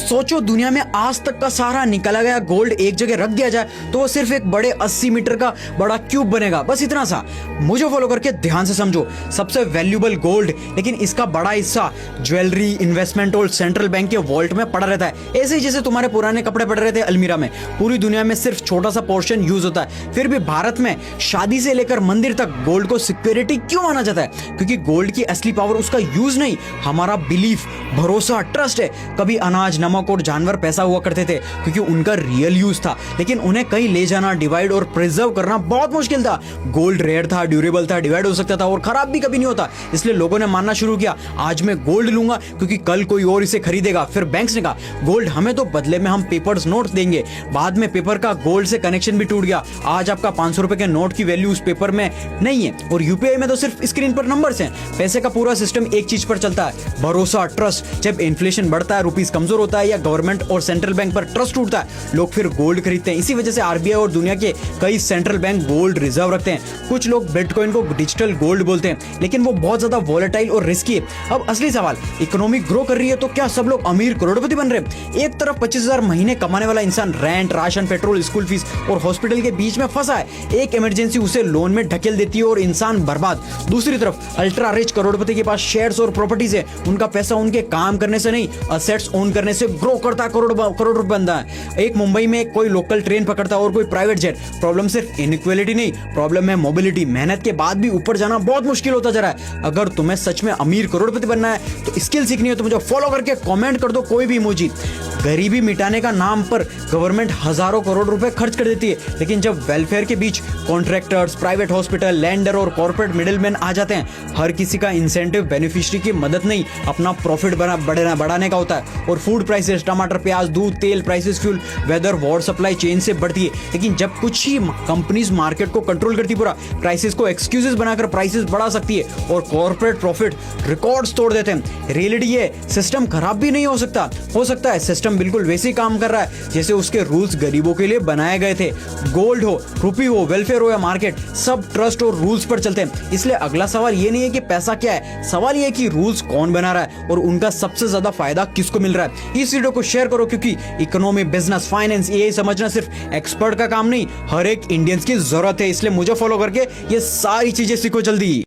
सोचो दुनिया में आज तक का सारा निकला गया गोल्ड एक जगह रख दिया जाए तो वो सिर्फ एक बड़े 80 मीटर का बड़ा क्यूब बनेगा, बस इतना सा। मुझे फॉलो करके ध्यान से समझो, सबसे वैल्यूबल गोल्ड, लेकिन इसका बड़ा हिस्सा ज्वेलरी, इन्वेस्टमेंट और सेंट्रल बैंक के वॉल्ट में पड़ा रहता है। ऐसे ही जैसे तुम्हारे पुराने कपड़े पड़े रहते हैं अलमीरा में। पूरी दुनिया में सिर्फ छोटा सा पोर्शन यूज होता है, फिर भी भारत में शादी से लेकर मंदिर तक गोल्ड को सिक्योरिटी क्यों माना जाता है? क्योंकि गोल्ड की असली पावर उसका यूज नहीं, हमारा बिलीफ, भरोसा, ट्रस्ट है। कभी अनाज, नमक और जानवर पैसा हुआ करते थे क्योंकि उनका रियल यूज था, लेकिन उन्हें कहीं ले जाना, डिवाइड और प्रिजर्व करना बहुत मुश्किल था। गोल्ड रेयर था, ड्यूरेबल था, डिवाइड हो सकता था और खराब भी कभी नहीं होता। इसलिए लोगों ने मानना शुरू किया, आज मैं गोल्ड लूंगा क्योंकि कल कोई और इसे खरीदेगा। फिर बैंक्स ने कहा गोल्ड हमें तो बदले में हम पेपर्स नोट देंगे। बाद में पेपर का गोल्ड से कनेक्शन भी टूट गया। आज आपका 500 रुपए के नोट की वैल्यू उस पेपर में नहीं है और यूपीआई में तो सिर्फ स्क्रीन पर नंबर्स हैं। पैसे का पूरा सिस्टम एक चीज पर चलता है, भरोसा, ट्रस्ट। जब इन्फ्लेशन बढ़ता है, रुपीस कमजोर होता है या गवर्नमेंट और सेंट्रल बैंक पर ट्रस्ट टूटता है, लोग फिर गोल्ड खरीदते हैं। इसी वजह से आरबीआई और दुनिया के कई सेंट्रल बैंक गोल्ड रिजर्व रखते हैं। कुछ लोग बिटकॉइन को डिजिटल गोल्ड बोलते हैं, लेकिन वो बहुत ज्यादा वॉलेटाइल और रिस्की है। अब असली सवाल, इकोनॉमी ग्रो कर रही है तो क्या सब लोग अमीर करोड़पति बन रहे हैं? एक तरफ 25,000 महीने कमाने वाला इंसान rent, ration, petrol, school fees और हॉस्पिटल के बीच में फंसा है। एक इमरजेंसी उसे लोन में ढकेल देती है और इंसान बर्बाद। दूसरी तरफ अल्ट्रा रिच करोड़पति के पास शेयर्स और प्रॉपर्टीज है। उनका पैसा उनके काम करने से नहीं, असेट्स ओन करने से ग्रो करता है, करोड़ रुपए बनता है। एक मुंबई में कोई लोकल ट्रेन पकड़ता है और कोई प्राइवेट जेट। प्रॉब्लम सिर्फ इनइक्वालिटी नहीं, प्रॉब्लम है मोबिलिटी। मेहनत के बाद भी ऊपर जाना बहुत मुश्किल होता जा रहा है। अगर तुम्हें सच में अमीर करोड़पति बनना है तो स्किल सीखनी है तो मुझे फॉलो करके कमेंट कर दो कोई भी इमोजी। गरीबी मिटाने का नाम पर गवर्नमेंट हजारों करोड़ रुपए खर्च कर देती है, लेकिन जब वेलफेयर के बीच कॉन्ट्रैक्टर्स, प्राइवेट हॉस्पिटल, लैंडर और कॉर्पोरेट मिडिलमैन आ जाते हैं, हर किसी का इंसेंटिव बेनिफिशियरी की मदद नहीं, अपना प्रॉफिट बढ़ाने का होता है। और फूड प्राइसेस, टमाटर, प्याज, दूध, तेल prices, fuel, weather, war, supply chain से बढ़ती है। लेकिन जब कुछ ही कंपनीज मार्केट को कंट्रोल करती पूरा, प्राइसेस को एक्सक्यूजेस बनाकर प्राइसेस बढ़ा सकती है और कॉर्पोरेट प्रॉफिट रिकॉर्ड्स तोड़ देते हैं। रियलिटी ये, सिस्टम खराब भी नहीं हो सकता है सिस्टम बिल्कुल वैसे ही काम कर रहा है जैसे उसके रूल्स गरीबों के लिए बनाए गए थे। गोल्ड हो, रुपी हो, वेलफेयर हो या मार्केट, सब ट्रस्ट और रूल्स पर चलते हैं। इसलिए अगला सवाल ये नहीं है कि पैसा क्या है, सवाल ये है कि रूल्स कौन बना रहा है और उनका सबसे ज्यादा फायदा किसको मिल रहा है। इस वीडियो को शेयर करो क्योंकि इकोनॉमी, बिजनेस, फाइनेंस ये समझना सिर्फ एक्सपर्ट का काम नहीं, हर एक इंडियंस की जरूरत है। इसलिए मुझे फॉलो करके ये सारी चीजें सीखो जल्दी।